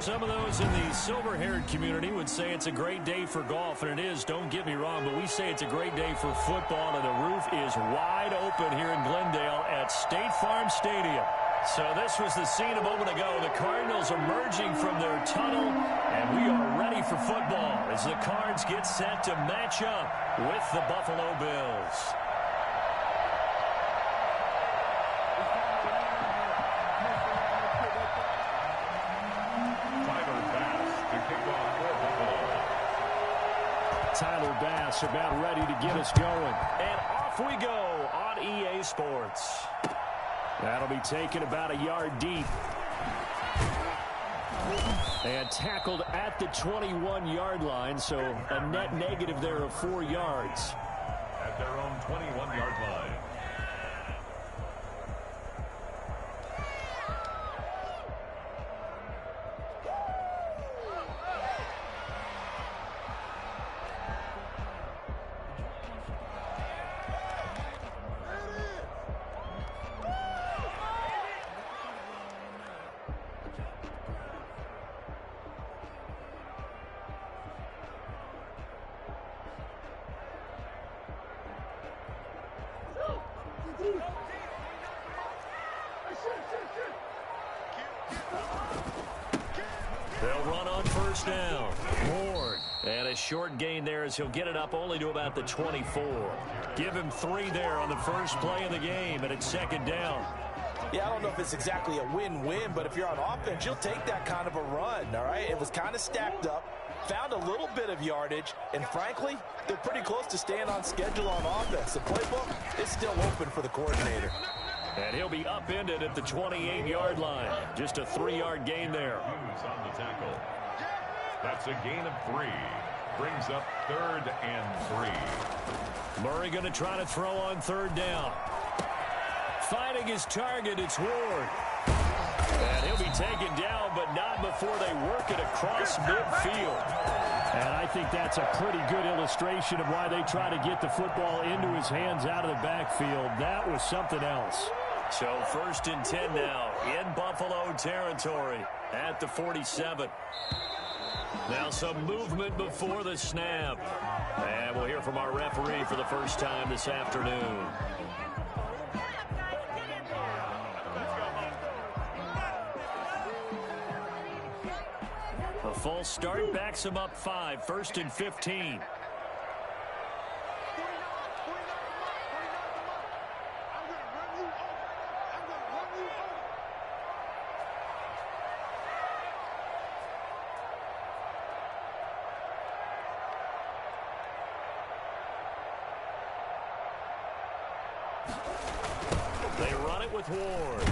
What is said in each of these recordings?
Some of those in the silver-haired community would say it's a great day for golf, and it is, don't get me wrong, but we say it's a great day for football, and the roof is wide open here in Glendale at State Farm Stadium. So this was the scene a moment ago. The Cardinals emerging from their tunnel, and we are ready for football as the Cards get set to match up with the Buffalo Bills. Tyler Bass about ready to get us going. And off we go on EA Sports. That'll be taken about a yard deep. And tackled at the 21-yard line, so a net negative there of 4 yards. At their own 21-yard line. They'll run on first down. Horn. And a short gain there as he'll get it up only to about the 24. Give him 3 there on the first play of the game, and it's second down. Yeah, I don't know if it's exactly a win-win, but if you're on offense, you'll take that kind of a run, all right? It was kind of stacked up, found a little bit of yardage, and frankly, they're pretty close to staying on schedule on offense. The playbook is still open for the coordinator. And he'll be upended at the 28-yard line. Just a 3-yard gain there. On the tackle. That's a gain of 3. Brings up 3rd and 3. Murray going to try to throw on 3rd down. Finding his target, it's Ward. And he'll be taken down, but not before they work it across midfield. And I think that's a pretty good illustration of why they try to get the football into his hands out of the backfield. That was something else. So 1st and 10 now in Buffalo territory at the 47. Now some movement before the snap. And we'll hear from our referee for the first time this afternoon. A full start backs him up 5, 1st and 15. They run it with Ward.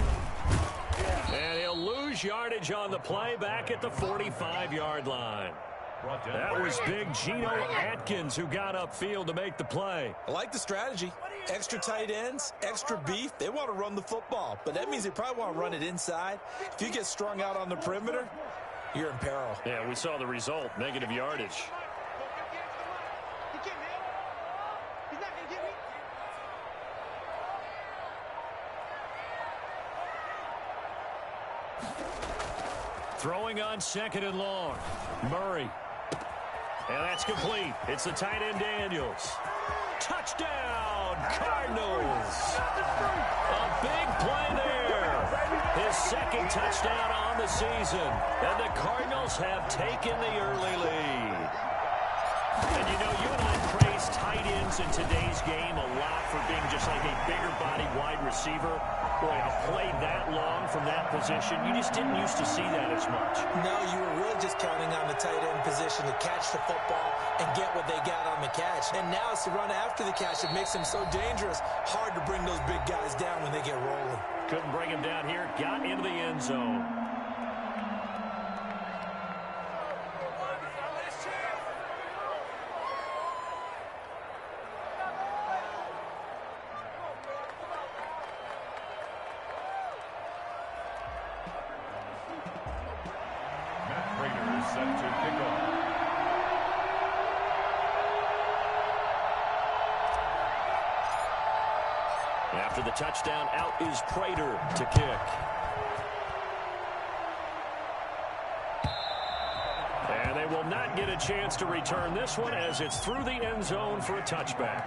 And he'll lose yardage on the play back at the 45-yard line. That was big Geno Atkins who got upfield to make the play. I like the strategy. Extra tight ends, extra beef. They want to run the football, but that means they probably want to run it inside. If you get strung out on the perimeter, you're in peril. Yeah, we saw the result, negative yardage. Throwing on 2nd and long. Murray. And that's complete. It's the tight end Daniels. Touchdown, Cardinals. A big play there. His 2nd touchdown on the season. And the Cardinals have taken the early lead. And you know, you and I praise tight ends in today's game a lot for being just like a bigger body wide receiver. Boy, to play that long from that position, you just didn't used to see that as much. No, you were really just counting on the tight end position to catch the football and get what they got on the catch. And now it's the run after the catch that makes him so dangerous. Hard to bring those big guys down when they get rolling. Couldn't bring him down here. Got into the end zone. Set to kick off. After the touchdown, out is Prater to kick. they will not get a chance to return this one as it's through the end zone for a touchback.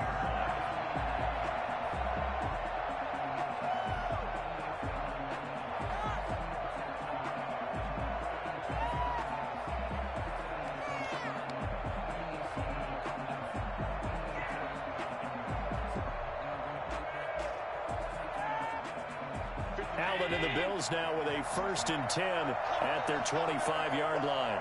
Allen and the Bills now with a 1st and 10 at their 25-yard line.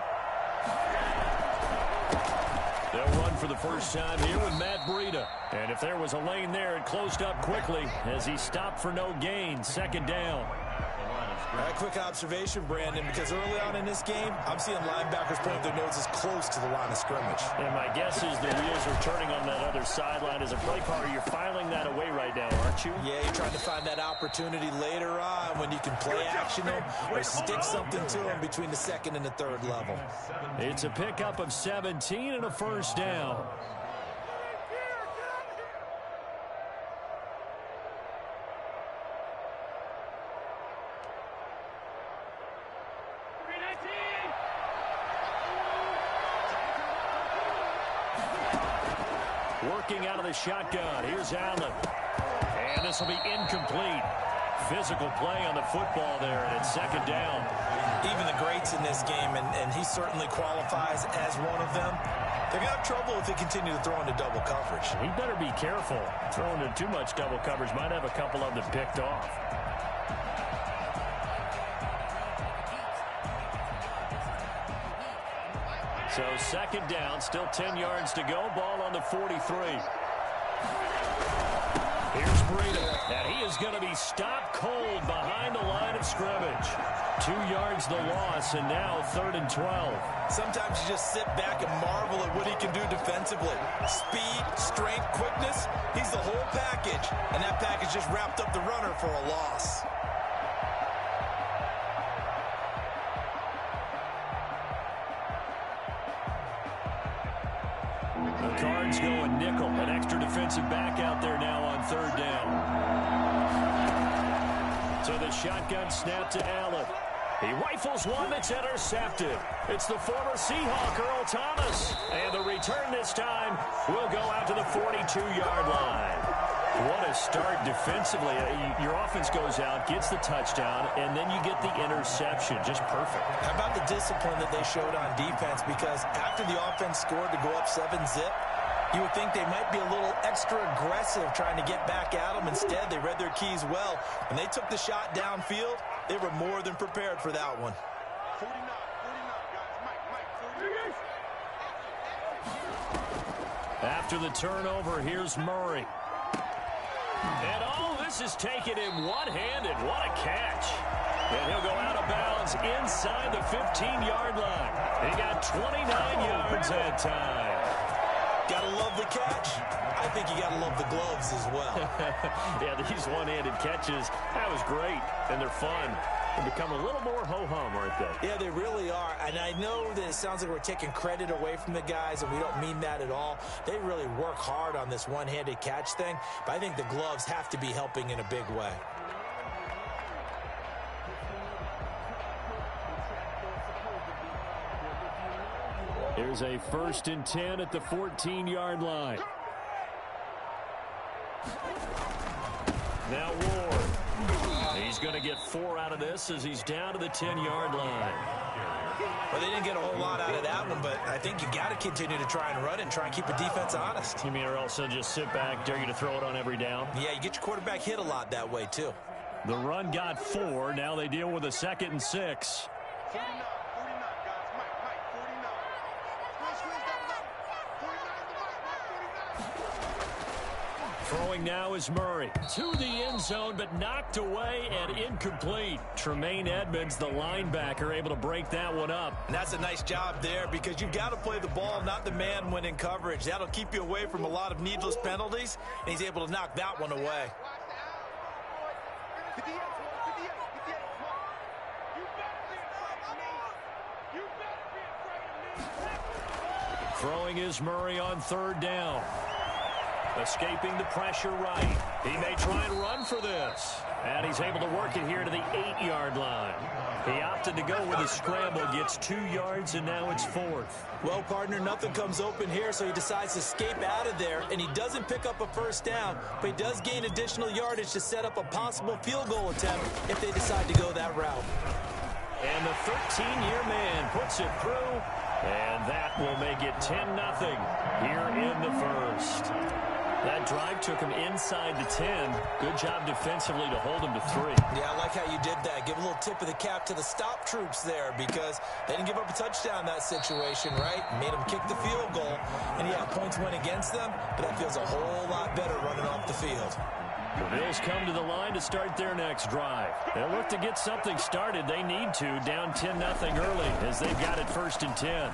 They'll run for the first time here with Matt Breida. And if there was a lane there, it closed up quickly as he stopped for no gain. 2nd down. A quick observation, Brandon, because early on in this game, I'm seeing linebackers point their noses close to the line of scrimmage. And my guess is the wheels are turning on that other sideline. As a play caller, you're filing that away right now, aren't you? Yeah, you're trying to find that opportunity later on when you can play action them or stick something to them between the 2nd and the 3rd level. It's a pickup of 17 and a 1st down. Working out of the shotgun. Here's Allen. And this will be incomplete. Physical play on the football there, and it's 2nd down. Even the greats in this game, and he certainly qualifies as one of them, they're going to have trouble if they continue to throw into double coverage. He better be careful. Throwing into too much double coverage might have a couple of them picked off. So 2nd down, still 10 yards to go. Ball on the 43. Here's Breida, and he is going to be stopped cold behind the line of scrimmage. 2 yards the loss, and now 3rd and 12. Sometimes you just sit back and marvel at what he can do defensively. Speed, strength, quickness, he's the whole package, and that package just wrapped up the runner for a loss. The Cards going nickel. An extra defensive back out there now on 3rd down. So the shotgun snap to Allen. He rifles one that's intercepted. It's the former Seahawk, Earl Thomas. And the return this time will go out to the 42-yard line. What a start defensively. Your offense goes out, gets the touchdown, and then you get the interception. Just perfect. How about the discipline that they showed on defense? Because after the offense scored to go up 7-zip, you would think they might be a little extra aggressive trying to get back at them. Instead, they read their keys well. When they took the shot downfield, they were more than prepared for that one. 49, guys. After the turnover, here's Murray. And all this is taken in one-handed. What a catch. And he'll go out of bounds inside the 15-yard line. He got 29 yards that time. Gotta love the catch. I think you gotta love the gloves as well. Yeah, these one-handed catches, that was great. And they're fun. They become a little more ho-hum, aren't they? Yeah, they really are. And I know that it sounds like we're taking credit away from the guys, and we don't mean that at all. They really work hard on this one-handed catch thing, but I think the gloves have to be helping in a big way. Here's a 1st and 10 at the 14-yard line. Now Ward. He's going to get 4 out of this as he's down to the 10-yard line. Well, they didn't get a whole lot out of that one, but I think you got to continue to try and run it and try and keep the defense honest. You mean or else they'll just sit back, dare you to throw it on every down? Yeah, you get your quarterback hit a lot that way, too. The run got 4. Now they deal with a 2nd and 6. 49, guys. Mike, 49. Squeeze that up. 49 to Mike, 49. Throwing now is Murray. To the end zone, but knocked away and incomplete. Tremaine Edmonds, the linebacker, able to break that one up. And that's a nice job there because you've got to play the ball, not the man when in coverage. That'll keep you away from a lot of needless penalties, and he's able to knock that one away. Throwing is Murray on 3rd down. Escaping the pressure right. He may try and run for this. And he's able to work it here to the 8-yard line. He opted opted to go with a scramble. Gets 2 yards, and now it's 4th. Well, partner, nothing comes open here, so he decides to escape out of there, and he doesn't pick up a first down, but he does gain additional yardage to set up a possible field goal attempt if they decide to go that route. And the 13-year man puts it through, and that will make it 10-0 here in the first. That drive took him inside the 10. Good job defensively to hold him to 3. Yeah, I like how you did that. Give a little tip of the cap to the stop troops there because they didn't give up a touchdown in that situation, right? Made them kick the field goal. And, yeah, points went against them, but that feels a whole lot better running off the field. The Bills come to the line to start their next drive. They'll look to get something started. They need to, down 10-0 early as they've got it 1st and 10.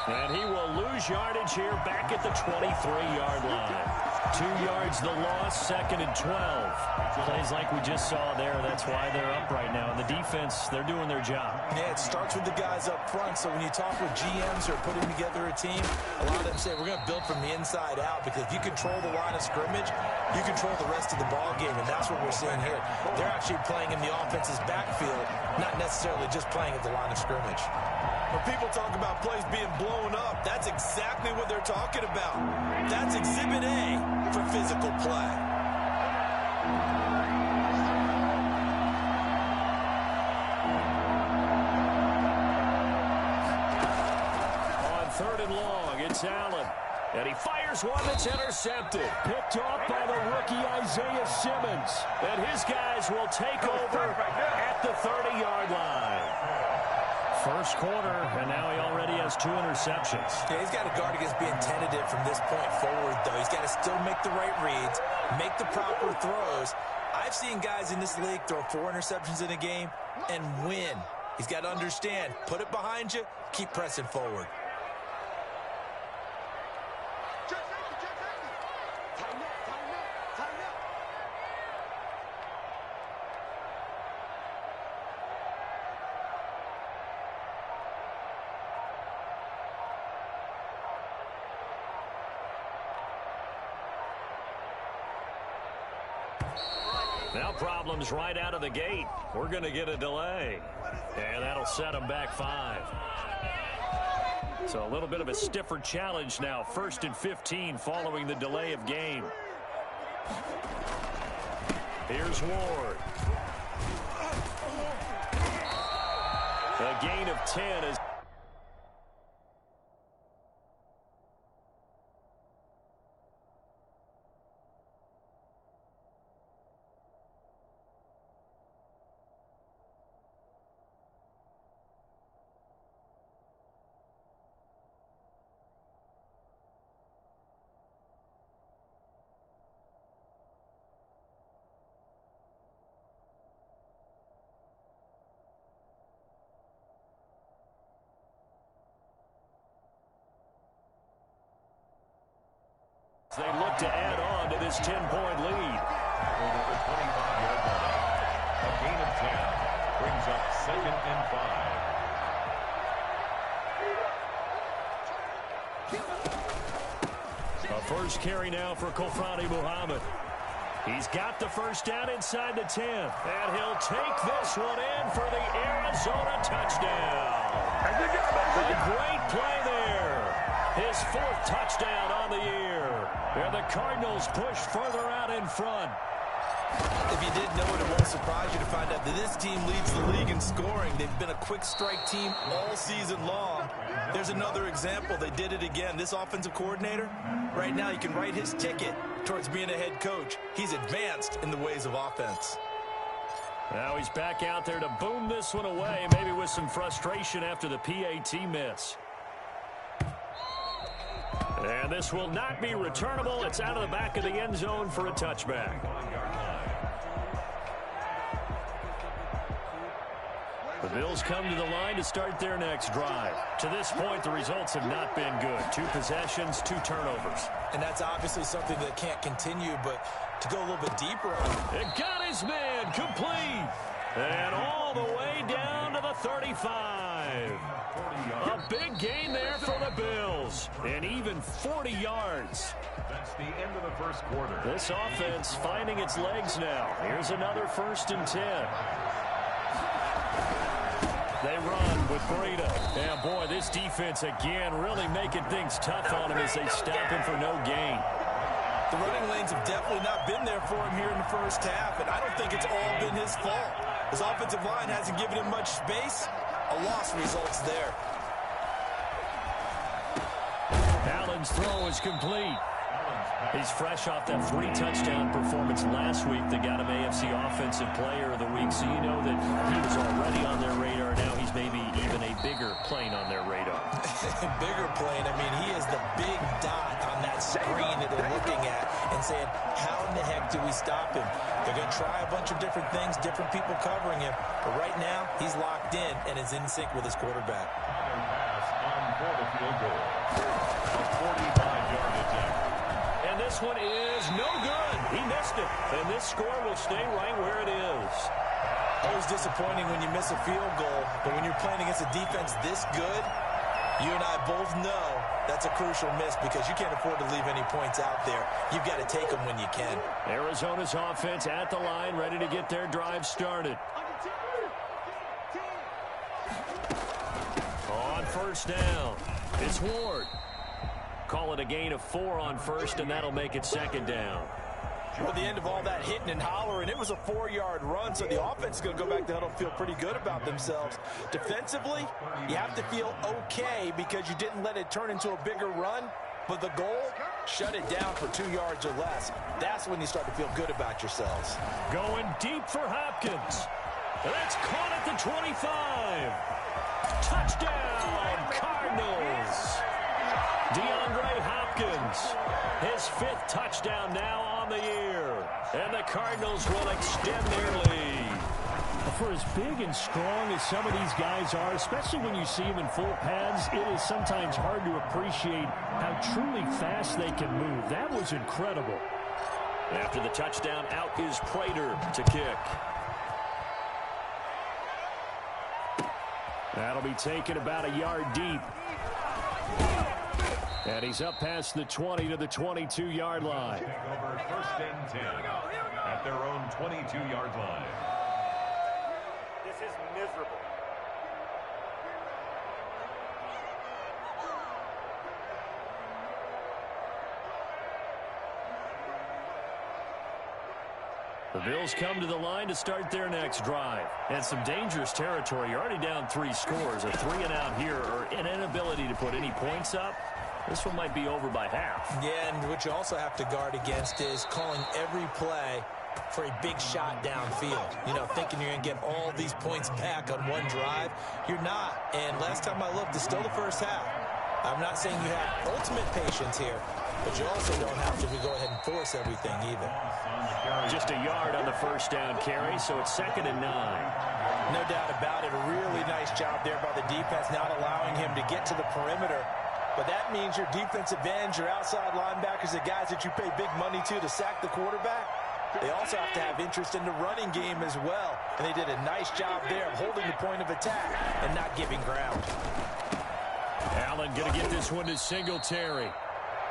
And he will lose yardage here back at the 23-yard line. 2 yards the loss, 2nd and 12. Plays like we just saw there. That's why they're up right now. And the defense, they're doing their job. Yeah, it starts with the guys up front. So when you talk with GMs who are putting together a team, a lot of them say we're going to build from the inside out because if you control the line of scrimmage, you control the rest of the ball game, and that's what we're seeing here. They're actually playing in the offense's backfield, not necessarily just playing at the line of scrimmage. When people talk about plays being blown up, that's exactly what they're talking about. That's Exhibit A for physical play. On 3rd and long, it's Allen. And he fires one that's intercepted. Picked off by the rookie Isaiah Simmons. And his guys will take over at the 30-yard line. First quarter, and now he already has 2 interceptions. Yeah, he's got to guard against being tentative from this point forward, though. He's got to still make the right reads, make the proper throws. I've seen guys in this league throw 4 interceptions in a game and win. He's got to understand, put it behind you, keep pressing forward. Now problems right out of the gate. We're going to get a delay. And that'll set them back 5. So a little bit of a stiffer challenge now. 1st and 15 following the delay of game. Here's Ward. A gain of 10 is... They look to add on to this 10-point lead. Over the 25-yard line. A gain of 10 brings up 2nd and 5. A first carry now for Kofrani Muhammad. He's got the first down inside the 10. And he'll take this one in for the Arizona touchdown. A great play there. His 4th touchdown on the year. And the Cardinals push further out in front. If you didn't know it, it won't surprise you to find out that this team leads the league in scoring. They've been a quick strike team all season long. There's another example. They did it again. This offensive coordinator, right now, you can write his ticket towards being a head coach. He's advanced in the ways of offense. Now he's back out there to boom this one away, maybe with some frustration after the PAT miss. And this will not be returnable. It's out of the back of the end zone for a touchback. The Bills come to the line to start their next drive. To this point, the results have not been good. 2 possessions, 2 turnovers. And that's obviously something that can't continue, but to go a little bit deeper on it. It got his man complete. And all the way down to the 35. A big gain there for the Bills. And even 40 yards. That's the end of the first quarter. This offense finding its legs now. Here's another 1st and 10. They run with Breida. And, boy, this defense, again, really making things tough on him as they stop him for no gain. The running lanes have definitely not been there for him here in the first half, and I don't think it's all been his fault. His offensive line hasn't given him much space. A loss results there. Allen's throw is complete. He's fresh off that 3-touchdown performance last week that got him AFC Offensive Player of the Week, so you know that he was already on their radar. Now he's maybe even a bigger plane on their radar. Bigger plane, I mean, he is the big dot on that screen that they're looking at and saying, how in the heck do we stop him? They're going to try a bunch of different things, different people covering him, but right now he's locked in and is in sync with his quarterback. Pass on for the field goal. A 45-yard attempt. And this one is no good. He missed it. And this score will stay right where it is. Always disappointing when you miss a field goal, but when you're playing against a defense this good, you and I both know that's a crucial miss because you can't afford to leave any points out there. You've got to take them when you can. Arizona's offense at the line, ready to get their drive started. On first down, it's Ward. Call it a gain of 4 on first, and that'll make it second down. At the end of all that hitting and hollering, it was a 4-yard run, so the offense is going to go back to huddle and feel pretty good about themselves. Defensively, you have to feel okay because you didn't let it turn into a bigger run, but the goal, shut it down for 2 yards or less. That's when you start to feel good about yourselves. Going deep for Hopkins. That's caught at the 25. Touchdown, Cardinals. DeAndre Hopkins, his 5th touchdown now on the year. And the Cardinals will extend their lead. For as big and strong as some of these guys are, especially when you see them in full pads, it is sometimes hard to appreciate how truly fast they can move. That was incredible. After the touchdown, out is Prater to kick. That'll be taken about a yard deep. And he's up past the 20 to the 22-yard line. Take over first and 10 at their own 22-yard line. This is miserable. The Bills come to the line to start their next drive. And some dangerous territory. You're already down 3 scores. A 3-and-out here or an inability to put any points up. This one might be over by half. Yeah, and what you also have to guard against is calling every play for a big shot downfield. You know, thinking you're going to get all these points back on one drive. You're not. And last time I looked, it's still the first half. I'm not saying you have ultimate patience here, but you also don't have to go ahead and force everything either. Just a yard on the first down carry, so it's 2nd and 9. No doubt about it. A really nice job there by the defense, not allowing him to get to the perimeter. But that means your defensive ends, your outside linebackers, the guys that you pay big money to sack the quarterback, they also have to have interest in the running game as well. And they did a nice job there of holding the point of attack and not giving ground. Allen going to get this one to Singletary.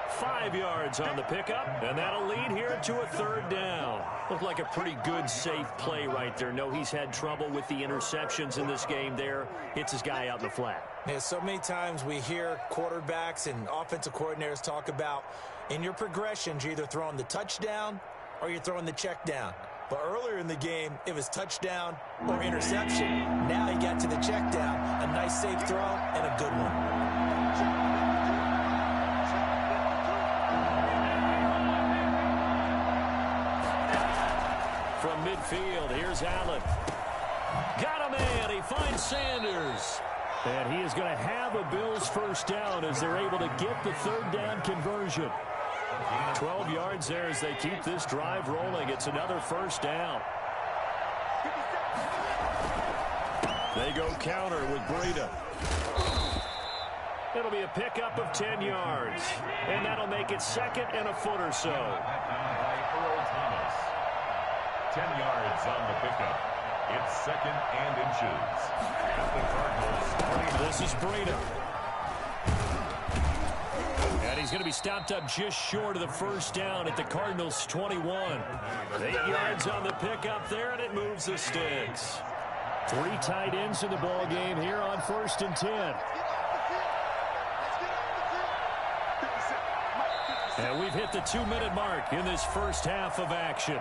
5 yards on the pickup, and that'll lead here to a 3rd down. Looked like a pretty good, safe play right there. No, he's had trouble with the interceptions in this game there. Hits his guy out in the flat. Yeah, so many times we hear quarterbacks and offensive coordinators talk about in your progressions, you're either throwing the touchdown or you're throwing the check down. But earlier in the game, it was touchdown or interception. Now he got to the check down. A nice, safe throw and a good one. From midfield, here's Allen. Got a man. He finds Sanders. And he is going to have a Bills first down as they're able to get the 3rd down conversion. 12 yards there as they keep this drive rolling. It's another first down. They go counter with Breida. It'll be a pickup of 10 yards. And that'll make it 2nd and a foot or so. By Earl Thomas. 10 yards on the pickup. It's 2nd and inches. At the Cardinals. This is Breida. And he's going to be stopped up just short of the first down at the Cardinals' 21. 8 yards on the pickup there, and it moves the sticks. Three tight ends in the ball game here on 1st and 10. And we've hit the 2-minute mark in this first half of action.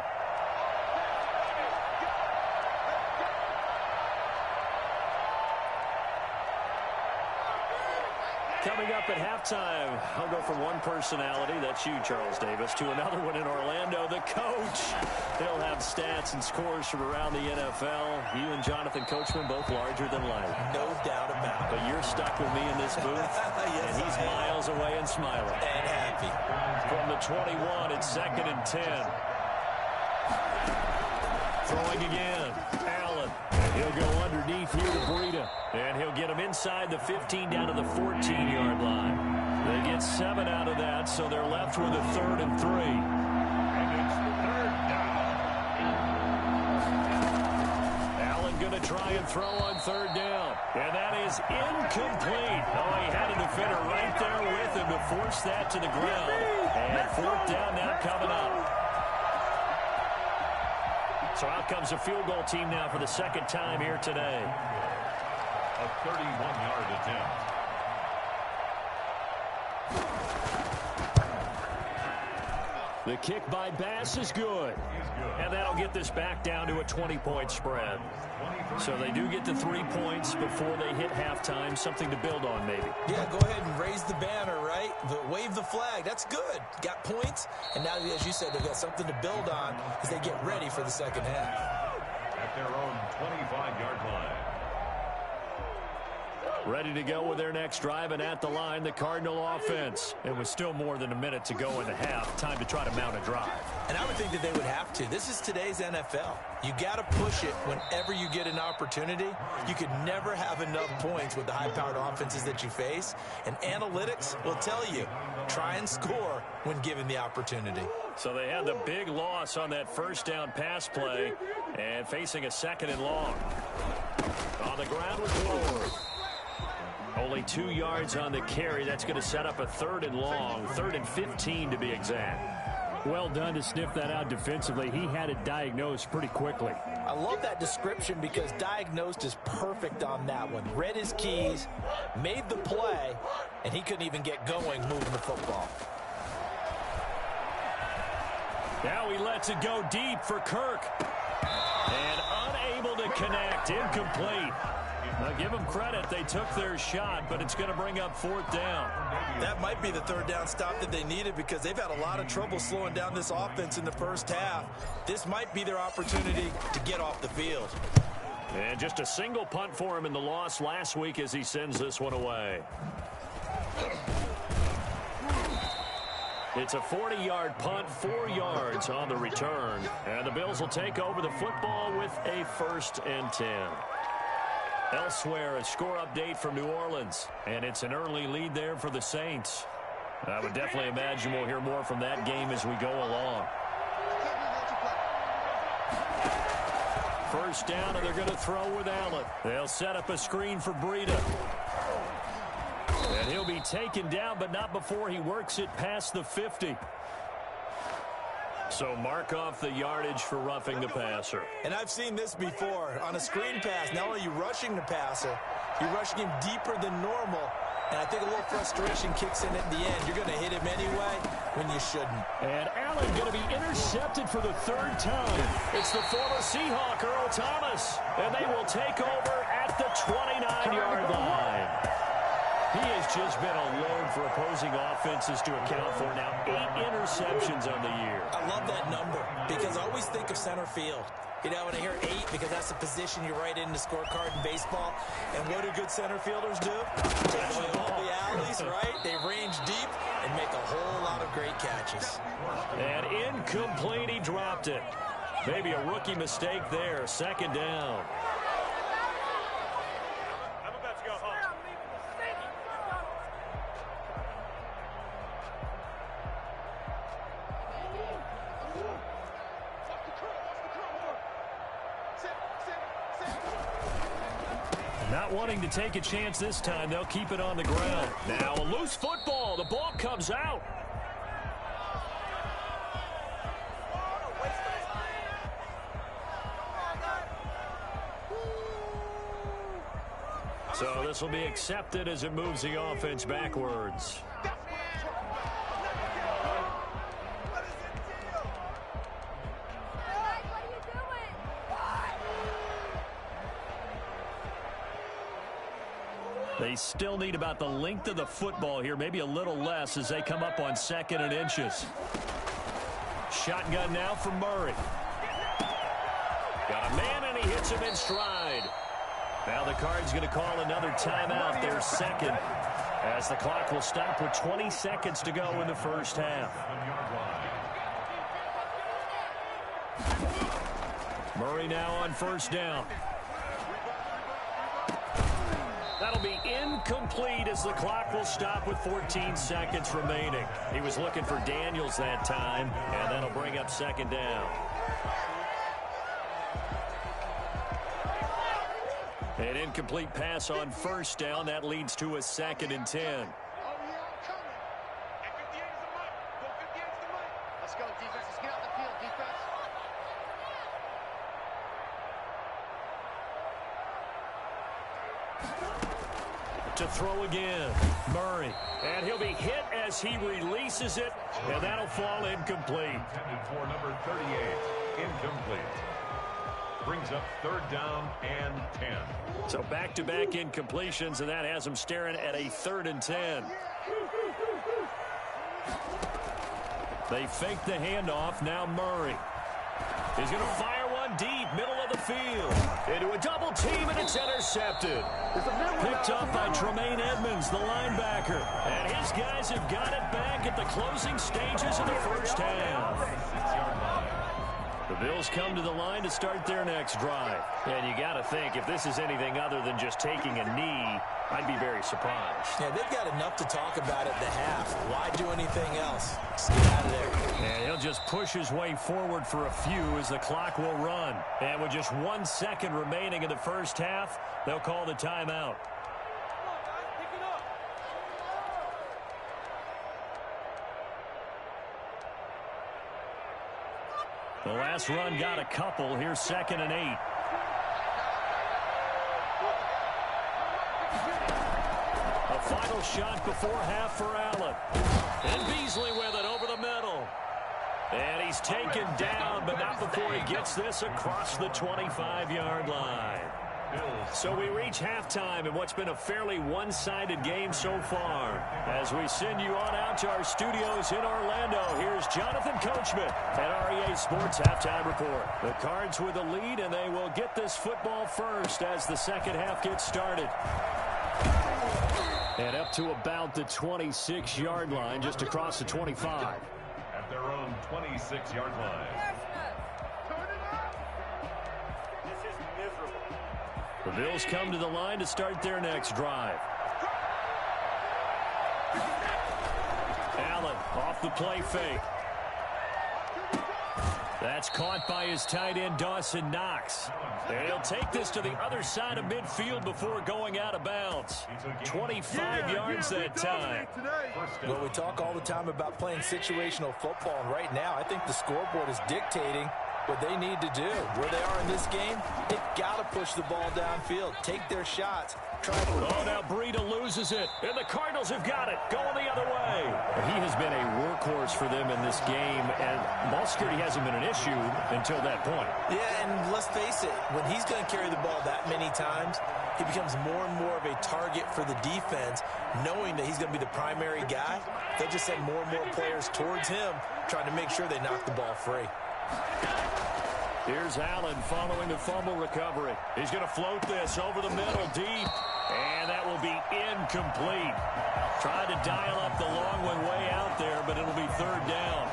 Coming up at halftime, I'll go from one personality, that's you, Charles Davis, to another one in Orlando, the coach. He'll have stats and scores from around the NFL. You and Jonathan Coachman, both larger than life. No doubt about it. But you're stuck with me in this booth, yes, and he's miles away and smiling. And happy. From the 21, it's 2nd and 10. Throwing again. Allen. He'll go underneath here to Breida. And he'll get him inside the 15 down to the 14-yard line. They get 7 out of that, so they're left with a 3rd and 3. And it's 3rd down. Allen going to try and throw on 3rd down. And that is incomplete. Oh, he had a defender right there with him to force that to the ground. And 4th down now coming up. So out comes a field goal team now for the 2nd time here today. A 31-yard attempt. The kick by Bass is good. And that'll get this back down to a 20-point spread. So they do get to 3 points before they hit halftime. Something to build on, maybe. Yeah, go ahead and raise the banner, right? Wave the flag. That's good. Got points. And now, as you said, they've got something to build on as they get ready for the second half. At their own 25-yard line. Ready to go with their next drive, and at the line, the Cardinal offense. It was still more than a minute to go in the half. Time to try to mount a drive. And I would think that they would have to. This is today's NFL. You got to push it whenever you get an opportunity. You could never have enough points with the high-powered offenses that you face. And analytics will tell you, try and score when given the opportunity. So they had the big loss on that 1st down pass play and facing a 2nd and long. On the ground with Ward. Only 2 yards on the carry. That's going to set up a 3rd and long, 3rd and 15 to be exact. Well done to sniff that out defensively. He had it diagnosed pretty quickly. I love that description because diagnosed is perfect on that one. Read his keys, made the play, and he couldn't even get going moving the football. Now he lets it go deep for Kirk. And unable to connect. Incomplete. Now, give them credit. They took their shot, but it's going to bring up 4th down. That might be the 3rd down stop that they needed because they've had a lot of trouble slowing down this offense in the first half. This might be their opportunity to get off the field. And just a single punt for him in the loss last week as he sends this one away. It's a 40-yard punt, 4 yards on the return. And the Bills will take over the football with a 1st and 10. Elsewhere, a score update from New Orleans, and it's an early lead there for the Saints. I would definitely imagine we'll hear more from that game as we go along. 1st down, and they're going to throw with Allen. They'll set up a screen for Breida. And he'll be taken down, but not before he works it past the 50. So mark off the yardage for roughing the passer. And I've seen this before. On a screen pass, not only are you rushing the passer, you're rushing him deeper than normal. And I think a little frustration kicks in at the end. You're going to hit him anyway when you shouldn't. And Allen going to be intercepted for the 3rd time. It's the former Seahawk, Earl Thomas. And they will take over at the 29-yard line. He has just been a load for opposing offenses to account for now. 8 interceptions on the year. I love that number because I always think of center field. You know, when I hear 8, because that's the position you write in the scorecard in baseball. And what do good center fielders do? Take away all the alleys, right? They range deep and make a whole lot of great catches. And incomplete, he dropped it. Maybe a rookie mistake there. 2nd down. Not wanting to take a chance this time, they'll keep it on the ground. Now a loose football. The ball comes out. So this will be accepted as it moves the offense backwards. They still need about the length of the football here, maybe a little less as they come up on 2nd and inches. Shotgun now from Murray. Got a man, and he hits him in stride. Now the Cards going to call another timeout, their second, as the clock will stop with 20 seconds to go in the first half. Murray now on 1st down. That'll be incomplete as the clock will stop with 14 seconds remaining. He was looking for Daniels that time, and that'll bring up 2nd down. An incomplete pass on 1st down. That leads to a 2nd and 10. Let's go, defense. Let's get out the field, defense. To throw again, Murray. And he'll be hit as he releases it, and that'll fall incomplete. Intended for number 38, incomplete. Brings up 3rd down and 10. So back-to-back incompletions, and that has him staring at a 3rd and 10. They fake the handoff. Now Murray. He's going to fire one deep, middle of the field. Into a double team, and it's intercepted. Picked up by Tremaine Edmonds, the linebacker. And his guys have got it back at the closing stages of the first half. The Bills come to the line to start their next drive. And you got to think, if this is anything other than just taking a knee, I'd be very surprised. Yeah, they've got enough to talk about at the half. Why do anything else? Let's get out of there. And he'll just push his way forward for a few as the clock will run. And with just 1 second remaining in the first half, they'll call the timeout. The last run got a couple. Here's 2nd and 8. A final shot before half for Allen. And Beasley with it over the middle. And he's taken down, but not before he gets this across the 25-yard line. So we reach halftime in what's been a fairly one-sided game so far. As we send you on out to our studios in Orlando, here's Jonathan Coachman at REA Sports Halftime Report. The Cards with the lead, and they will get this football first as the second half gets started. And up to about the 26-yard line, just across the 25. At their own 26-yard line. The Bills come to the line to start their next drive. Allen off the play fake. That's caught by his tight end, Dawson Knox. And he'll take this to the other side of midfield before going out of bounds. 25 yards that time. Well, we talk all the time about playing situational football, and right now I think the scoreboard is dictating what they need to do. Where they are in this game, they've got to push the ball downfield, take their shots. Oh, now Breida loses it, and the Cardinals have got it, going the other way. He has been a workhorse for them in this game, and ball security hasn't been an issue until that point. Yeah, and let's face it, when he's going to carry the ball that many times, he becomes more and more of a target for the defense, knowing that he's going to be the primary guy. They just send more and more players towards him, trying to make sure they knock the ball free. Here's Allen following the fumble recovery. He's going to float this over the middle deep, and that will be incomplete. Tried to dial up the long one way out there, but it'll be 3rd down.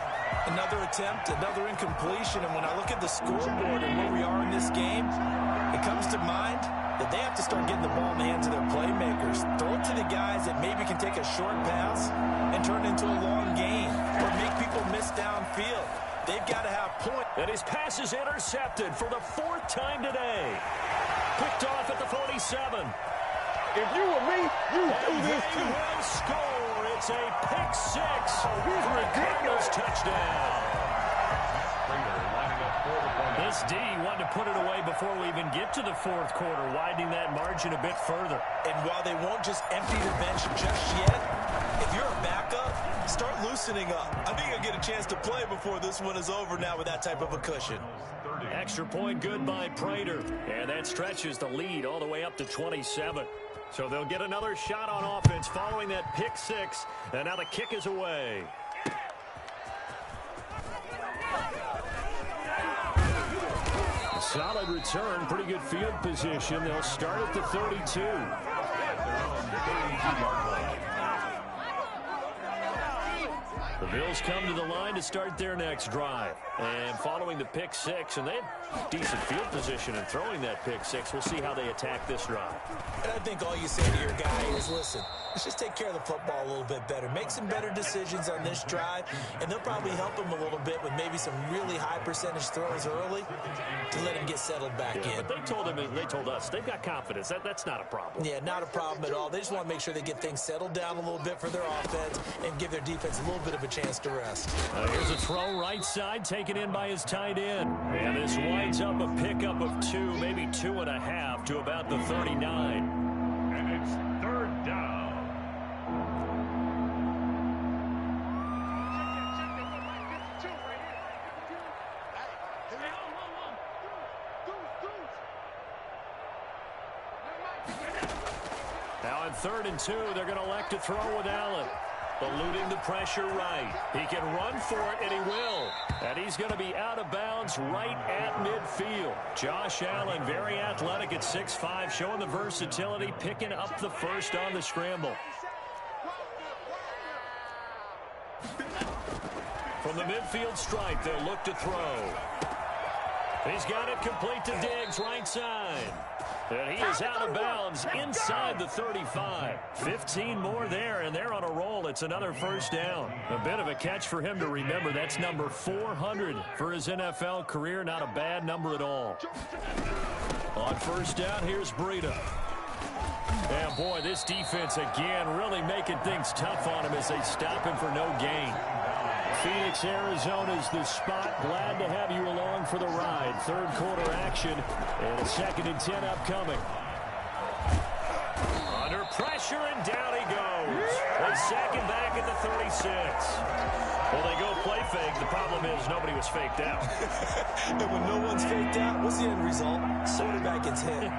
Another attempt, another incompletion, and when I look at the scoreboard and where we are in this game, it comes to mind that they have to start getting the ball in the hands of their playmakers. Throw it to the guys that maybe can take a short pass and turn it into a long gain or make people miss downfield. They've got to have points. And his pass is intercepted for the 4th time today. Picked off at the 47. If you were me, you do this too. They will score. It's a pick 6 for a Cardinals touchdown. This D wanted to put it away before we even get to the fourth quarter, widening that margin a bit further. And while they won't just empty the bench just yet, if you're a backup, start loosening up. I think you'll get a chance to play before this one is over now with that type of a cushion. Extra point good by Prater. And that stretches the lead all the way up to 27. So they'll get another shot on offense following that pick six. And now the kick is away. Solid return, pretty good field position. They'll start at the 32. The Bills come to the line to start their next drive. And following the pick six, and they have decent field position in throwing that pick six. We'll see how they attack this drive. And I think all you say to your guy is, listen, let's just take care of the football a little bit better. Make some better decisions on this drive, and they'll probably help him a little bit with maybe some really high percentage throws early to let him get settled back in. But they told us they've got confidence. That's not a problem. Yeah, not a problem at all. They just want to make sure they get things settled down a little bit for their offense and give their defense a little bit of a chance to rest. Here's a throw right side, taken in by his tight end. And this winds up a pickup of 2, maybe 2.5 to about the 39. And it's third down. Now on 3rd and 2, they're going to elect to throw with Allen. Eluding the pressure right. He can run for it, and he will. And he's going to be out of bounds right at midfield. Josh Allen, very athletic at 6'5", showing the versatility, picking up the first on the scramble. From the midfield stripe, they'll look to throw. He's got it complete to Diggs, right side. And he is out of bounds inside the 35. 15 more there, and they're on a roll. It's another first down. A bit of a catch for him to remember. That's number 400 for his NFL career. Not a bad number at all. On first down, here's Breida. And, boy, this defense, again, really making things tough on him as they stop him for no gain. Phoenix, Arizona's the spot. Glad to have you along for the ride. Third quarter action and a 2nd and 10 upcoming. Under pressure, and down he goes. A second back at the 36. Well, they go play fake. The problem is nobody was faked out. And when no one's faked out, what's the end result? Quarterback gets hit.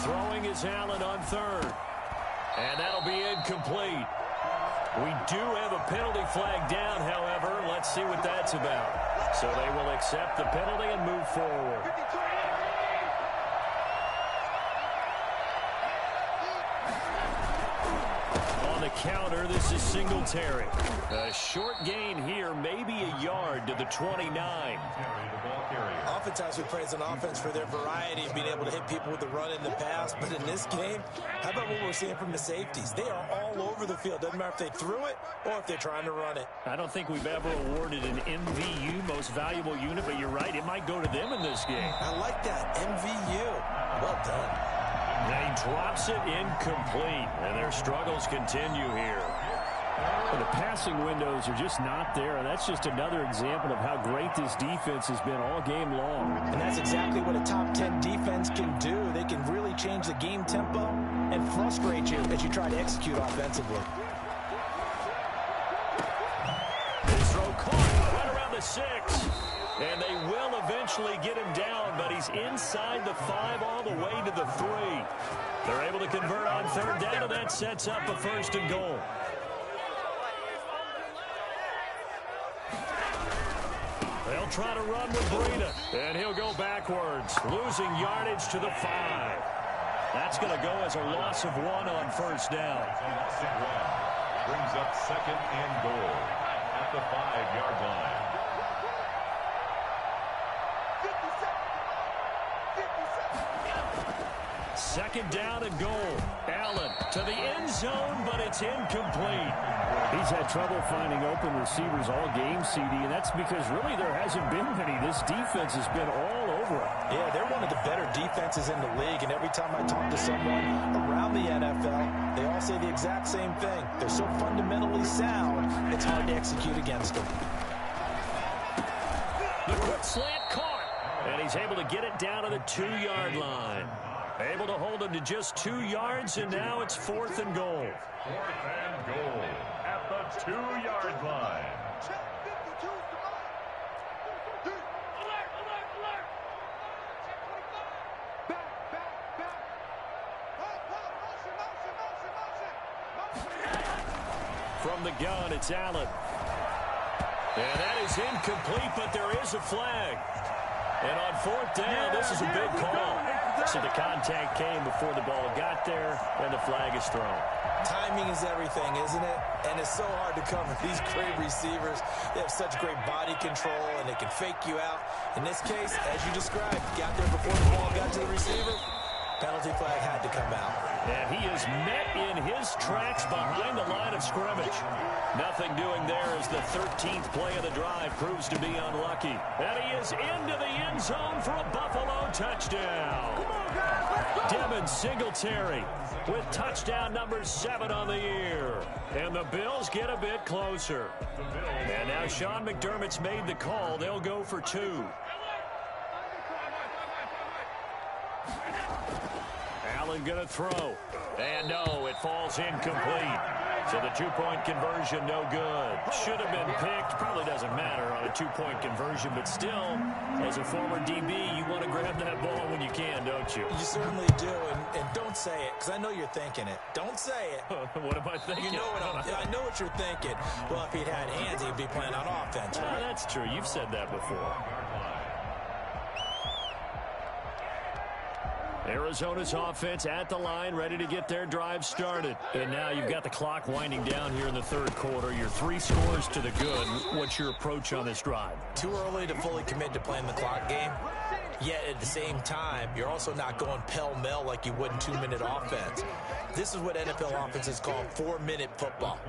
Throwing is Allen on 3rd. And that'll be incomplete. We do have a penalty flag down, however. Let's see what that's about. So they will accept the penalty and move forward. On the counter, this is Singletary. A short gain here, maybe a yard to the 29. Oftentimes we praise an offense for their variety of being able to hit people with the run in the pass. But in this game, how about what we're seeing from the safeties? They are all over the field. Doesn't matter if they threw it or if they're trying to run it. I don't think we've ever awarded an MVU, most valuable unit, but you're right. It might go to them in this game. I like that. MVU. Well done. He drops it incomplete, and their struggles continue here. Well, the passing windows are just not there, and that's just another example of how great this defense has been all game long. And that's exactly what a top 10 defense can do. They can really change the game tempo and frustrate you as you try to execute offensively. This throw caught right around the 6. And they will eventually get him down, but he's inside the 5 all the way to the 3. They're able to convert on 3rd down, and that sets up a 1st and goal. They'll try to run with Breida, and he'll go backwards, losing yardage to the 5. That's going to go as a loss of 1 on 1st down. Brings up 2nd and goal at the 5-yard line. 2nd down and goal. Allen to the end zone, but it's incomplete. He's had trouble finding open receivers all game, CD, and that's because really there hasn't been many. This defense has been all over it. Yeah, they're one of the better defenses in the league, and every time I talk to someone around the NFL, they all say the exact same thing. They're so fundamentally sound, it's hard to execute against them. The quick slant caught. And he's able to get it down to the 2-yard line. Able to hold him to just 2 yards, and now it's 4th and goal. 4th and goal at the 2-yard line. From the gun, it's Allen. And that is incomplete, but there is a flag. And on 4th down, this is a big call. So the contact came before the ball got there, and the flag is thrown. Timing is everything, isn't it? And it's so hard to cover these great receivers. They have such great body control, and they can fake you out. In this case, as you described, got there before the ball got to the receiver. Penalty flag had to come out. And he is met in his tracks behind the line of scrimmage. Nothing doing there as the 13th play of the drive proves to be unlucky. And he is into the end zone for a Buffalo touchdown. Devin Singletary with touchdown number 7 on the year. And the Bills get a bit closer. And now Sean McDermott's made the call. They'll go for 2. Allen going to throw. And no, it falls incomplete. So the 2-point conversion, no good. Should have been picked. Probably doesn't matter on a 2-point conversion, but still, as a former DB, you want to grab that ball when you can, don't you? You certainly do, and don't say it, because I know you're thinking it. Don't say it. What am I thinking? You know I know what you're thinking. Well, if he'd had hands, he'd be playing on offense. Right? That's true. You've said that before. Arizona's offense at the line, ready to get their drive started. And now you've got the clock winding down here in the 3rd quarter. You're 3 scores to the good. What's your approach on this drive? Too early to fully commit to playing the clock game. Yet at the same time, you're also not going pell-mell like you would in 2-minute offense. This is what NFL offenses call 4-minute football.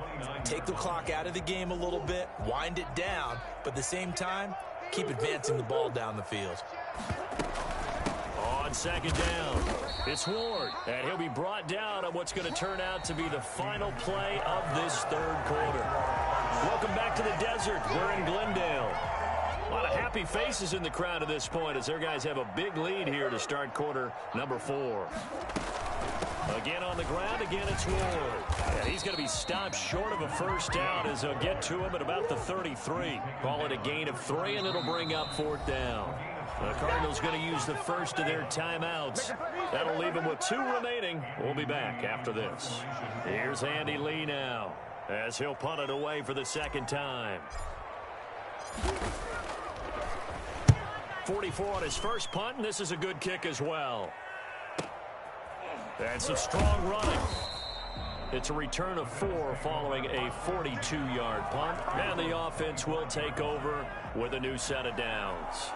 Take the clock out of the game a little bit, wind it down, but at the same time, keep advancing the ball down the field. On 2nd down, it's Ward, and he'll be brought down on what's going to turn out to be the final play of this 3rd quarter. Welcome back to the desert. We're in Glendale. A lot of happy faces in the crowd at this point as their guys have a big lead here to start quarter number 4. Again on the ground, again it's Ward. And he's going to be stopped short of a 1st down as they'll get to him at about the 33. Call it a gain of 3, and it'll bring up 4th down. The Cardinals going to use the first of their timeouts. That'll leave them with 2 remaining. We'll be back after this. Here's Andy Lee now as he'll punt it away for the 2nd time. 44 on his first punt, and this is a good kick as well. That's a strong running. It's a return of 4 following a 42-yard punt, and the offense will take over with a new set of downs.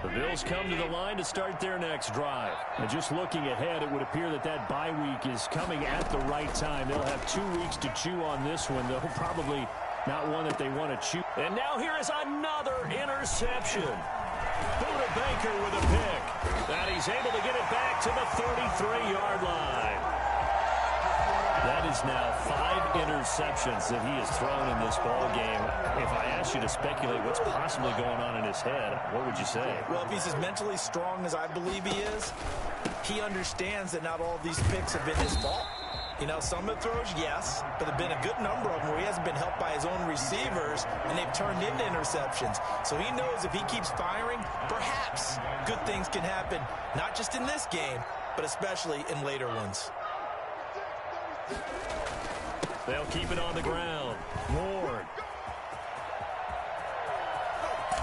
The Bills come to the line to start their next drive. And just looking ahead, it would appear that that bye week is coming at the right time. They'll have 2 weeks to chew on this one, though probably not one that they want to chew. And now here is another interception. Buda Baker with a pick. And he's able to get it back to the 33-yard line. That is now 5 interceptions that he has thrown in this ball game. If I asked you to speculate what's possibly going on in his head, what would you say? Well, if he's as mentally strong as I believe he is, he understands that not all of these picks have been his fault. You know, some of the throws, yes, but there have been a good number of them where he hasn't been helped by his own receivers, and they've turned into interceptions. So he knows if he keeps firing, perhaps good things can happen, not just in this game, but especially in later ones. They'll keep it on the ground. Ward.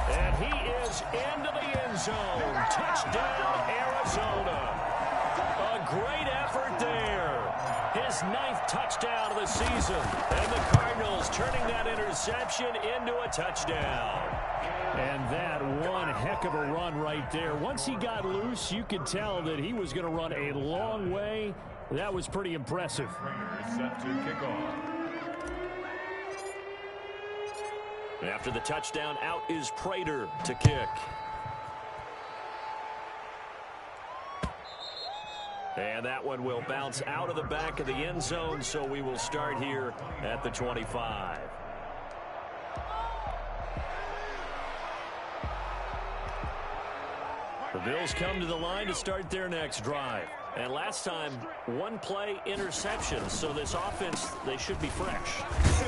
And he is into the end zone. Touchdown, Arizona. A great effort there. His 9th touchdown of the season. And the Cardinals turning that interception into a touchdown. And that one heck of a run right there. Once he got loose, you could tell that he was going to run a long way. That was pretty impressive. Set to kick off. After the touchdown, out is Prater to kick. And that one will bounce out of the back of the end zone, so we will start here at the 25. The Bills come to the line to start their next drive. And last time, one play interception. So this offense, they should be fresh.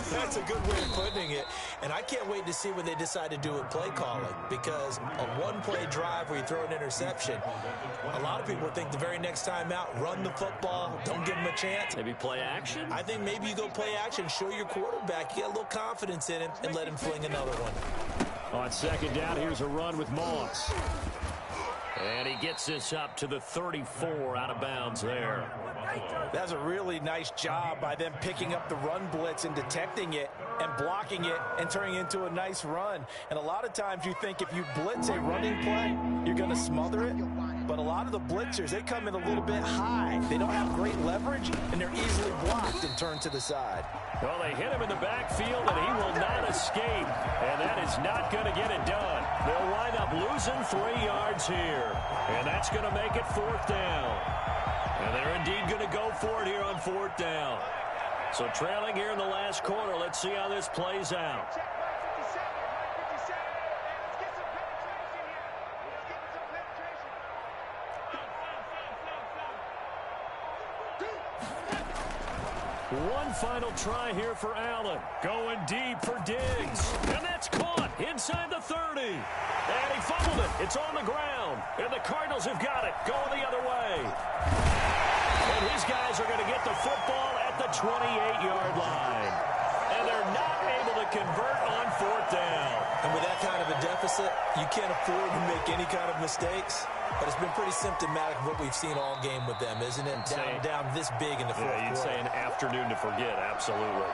That's a good way of putting it. And I can't wait to see what they decide to do with play calling. Because a one-play drive where you throw an interception, a lot of people think the very next time out, run the football, don't give them a chance. Maybe play action? I think maybe you go play action, show your quarterback, you get a little confidence in him, and let him fling another one. On second down, here's a run with Moss. And he gets this up to the 34 out of bounds there. That's a really nice job by them picking up the run blitz and detecting it and blocking it and turning it into a nice run. And a lot of times you think if you blitz a running play, you're going to smother it. But a lot of the blitzers, they come in a little bit high. They don't have great leverage, and they're easily blocked and turned to the side. Well, they hit him in the backfield, and he will not escape. And that is not going to get it done. They'll wind up losing 3 yards here. And that's going to make it 4th down. And they're indeed going to go for it here on 4th down. So trailing here in the last quarter. Let's see how this plays out. One final try here for Allen. Going deep for Diggs. And that's caught inside the 30. And he fumbled it. It's on the ground. And the Cardinals have got it. Going the other way. And his guys are going to get the football at the 28-yard line. And they're not able to convert on 4th down. And with that kind of a deficit, you can't afford to make any kind of mistakes. But it's been pretty symptomatic of what we've seen all game with them, isn't it? Down this big in the fourth quarter. You'd say an afternoon to forget, absolutely.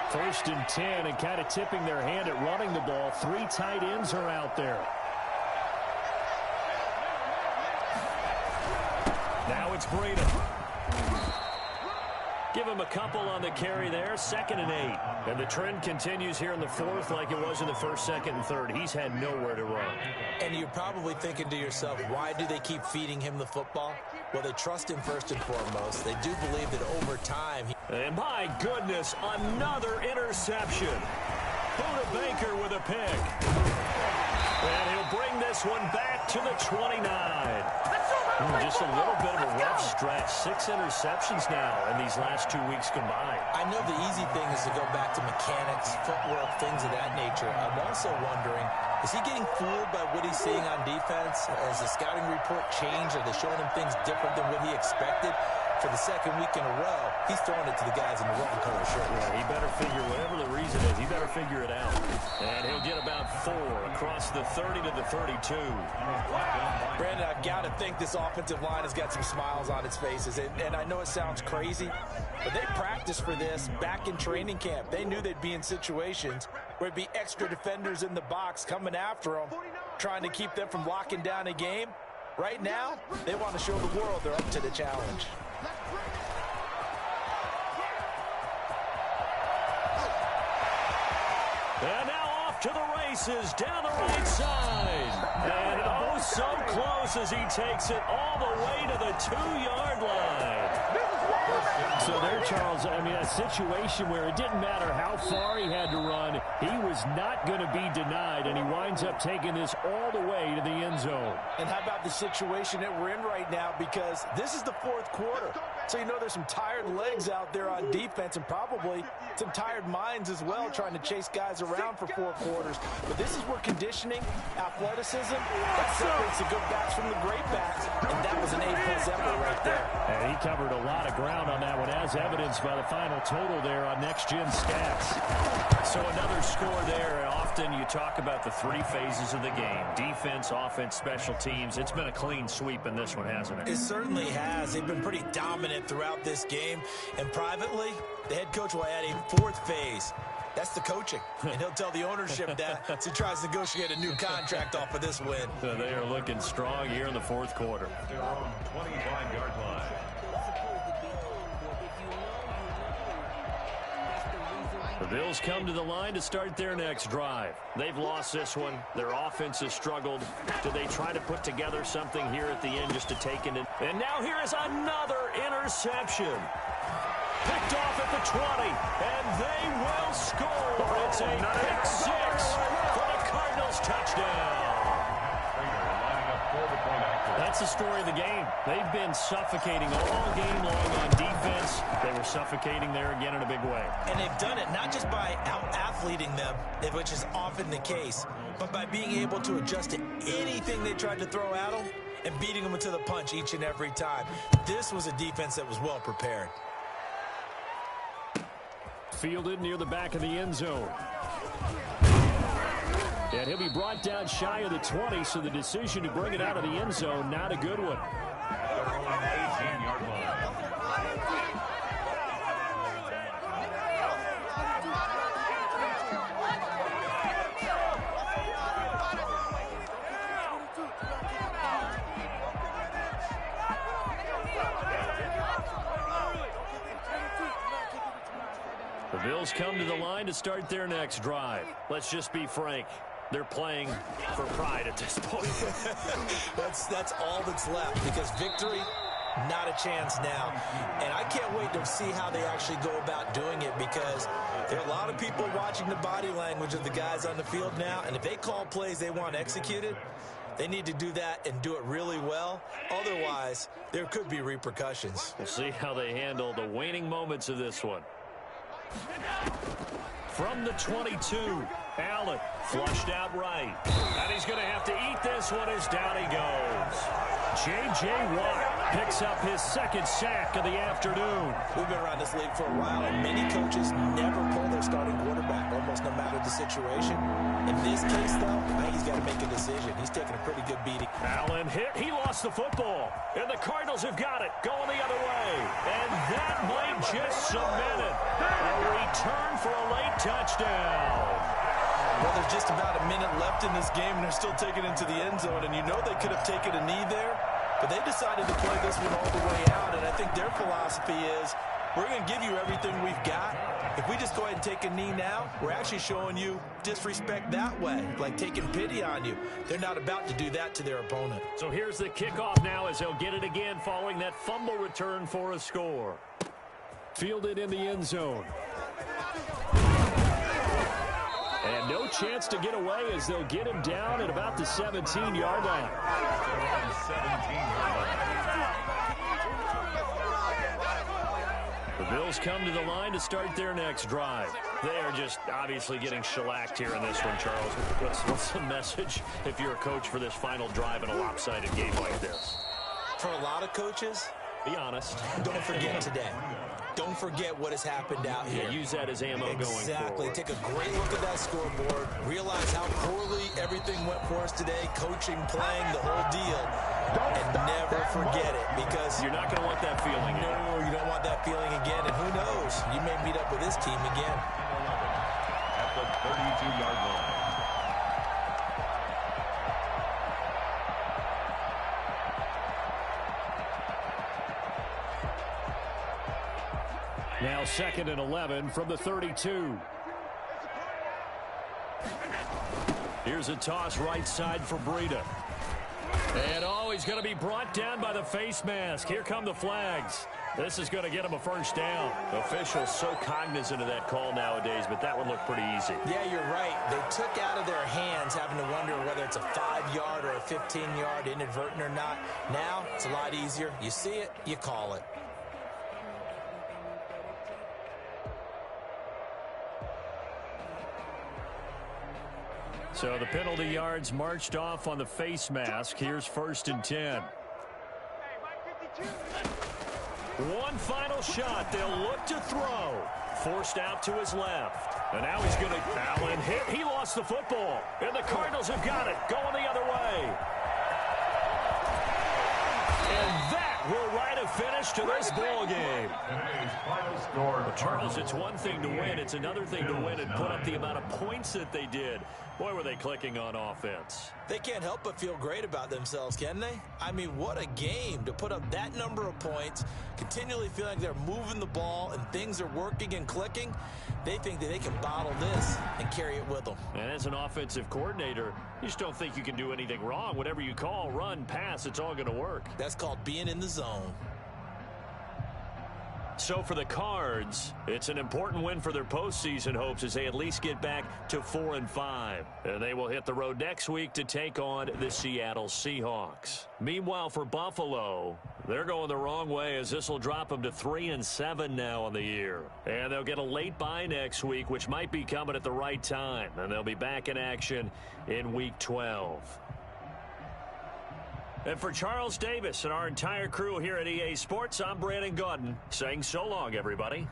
1st and 10, and kind of tipping their hand at running the ball. 3 tight ends are out there. Now it's Breida. Give him a couple on the carry there. 2nd and 8. And the trend continues here in the 4th like it was in the 1st, 2nd, and 3rd. He's had nowhere to run. And you're probably thinking to yourself, why do they keep feeding him the football? Well, they trust him first and foremost. They do believe that over time... And my goodness, another interception. Buda Baker with a pick. And he'll bring this one back to the 29. Just a little bit of a rough stretch. 6 interceptions now in these last 2 weeks combined. I know the easy thing is to go back to mechanics, footwork, things of that nature. I'm also wondering, is he getting fooled by what he's seeing on defense? Has the scouting report changed? Are they showing him things different than what he expected? For the 2nd week in a row, he's throwing it to the guys in the wrong color shirt. Yeah, he better figure, whatever the reason is, he better figure it out. And he'll get about 4 across the 30 to the 32. Brandon, I've got to think this offensive line has got some smiles on its faces. And I know it sounds crazy, but they practiced for this back in training camp. They knew they'd be in situations where it'd be extra defenders in the box coming after them, trying to keep them from locking down a game. Right now, they want to show the world they're up to the challenge. And now off to the races down the right side. And oh, so close as he takes it all the way to the 2-yard line. So there, Charles, I mean, a situation where it didn't matter how far he had to run, he was not going to be denied, and he winds up taking this all the way to the end zone. And how about the situation that we're in right now? Because this is the 4th quarter. So you know there's some tired legs out there on defense and probably some tired minds as well trying to chase guys around for 4 quarters. But this is where conditioning, athleticism, that separates the good backs from the great backs. And that was an A-plus effort right there. And he covered a lot of ground on that one, as evidenced by the final total there on Next Gen Stats. So another score there. Often you talk about the 3 phases of the game. Defense, offense, special teams. It's been a clean sweep in this one, hasn't it? It certainly has. They've been pretty dominant throughout this game. And privately, the head coach will add a 4th phase. That's the coaching. And he'll tell the ownership that as he tries to negotiate a new contract off of this win. So they are looking strong here in the 4th quarter. 25-yard line. The Bills come to the line to start their next drive. They've lost this one. Their offense has struggled. Do they try to put together something here at the end just to take it in? And now here is another interception. Picked off at the 20, and they will score. It's a pick 6 for the Cardinals touchdown. Lining up for the point that's the story of the game. They've been suffocating all game long on defense. They were suffocating there again in a big way. And they've done it not just by out-athleting them, which is often the case, but by being able to adjust to anything they tried to throw at them and beating them to the punch each and every time. This was a defense that was well prepared. Fielded near the back of the end zone. And he'll be brought down shy of the 20, so the decision to bring it out of the end zone, not a good one. The Bills come to the line to start their next drive. Let's just be frank. They're playing for pride at this point. That's all that's left, because victory, not a chance now. And I can't wait to see how they actually go about doing it, because there are a lot of people watching the body language of the guys on the field now, and if they call plays they want executed, they need to do that and do it really well. Otherwise, there could be repercussions. We'll see how they handle the waning moments of this one. From the 22, Allen flushed out right. And he's going to have to eat this one as down he goes. J.J. Watt picks up his second sack of the afternoon. We've been around this league for a while, and many coaches never pull their starting quarterback, almost no matter the situation. In this case, though, I think he's got to make a decision. He's taking a pretty good beating. Allen hit. He lost the football. And the Cardinals have got it, going the other way. And that might just cement it. A return for a late touchdown. Well, there's just about a minute left in this game, and they're still taking it to the end zone. And you know they could have taken a knee there, but they decided to play this one all the way out. And I think their philosophy is, we're going to give you everything we've got. If we just go ahead and take a knee now, we're actually showing you disrespect that way, like taking pity on you. They're not about to do that to their opponent. So here's the kickoff now as they'll get it again following that fumble return for a score. Fielded in the end zone. And no chance to get away as they'll get him down at about the 17-yard line. The Bills come to the line to start their next drive. They are just obviously getting shellacked here in this one, Charles. What's the message if you're a coach for this final drive in a lopsided game like this? For a lot of coaches, be honest. Don't forget today. Don't forget what has happened out here. Yeah, use that as ammo going forward. Exactly. Take a great look at that scoreboard. Realize how poorly everything went for us today. Coaching, playing, the whole deal. And never forget it, because you're not going to want that feeling again. No, you don't want that feeling again. And who knows? You may meet up with this team again. At the 32-yard line. Now 2nd and 11 from the 32. Here's a toss right side for Breida. And he's going to be brought down by the face mask. Here come the flags. This is going to get him a first down. Officials so cognizant of that call nowadays, but that one looked pretty easy. Yeah, you're right. They took out of their hands having to wonder whether it's a 5-yard or a 15-yard inadvertent or not. Now, it's a lot easier. You see it, you call it. So the penalty yards marched off on the face mask. Here's 1st and 10. One final shot. They'll look to throw. Forced out to his left. And now he's going to... Allen hit. He lost the football. And the Cardinals have got it. Going the other way. And that will write a finish to this ball game. Well, Charles, it's one thing to win. It's another thing to win and put up the amount of points that they did. Boy, were they clicking on offense. They can't help but feel great about themselves, can they? I mean, what a game to put up that number of points, continually feeling like they're moving the ball and things are working and clicking. They think that they can bottle this and carry it with them. And as an offensive coordinator, you just don't think you can do anything wrong. Whatever you call, run, pass, it's all going to work. That's called being in the zone. So for the Cards, it's an important win for their postseason hopes as they at least get back to 4-5. And they will hit the road next week to take on the Seattle Seahawks. Meanwhile, for Buffalo, they're going the wrong way as this will drop them to 3-7 now on the year. And they'll get a late bye next week, which might be coming at the right time. And they'll be back in action in Week 12. And for Charles Davis and our entire crew here at EA Sports, I'm Brandon Gaudin saying so long, everybody.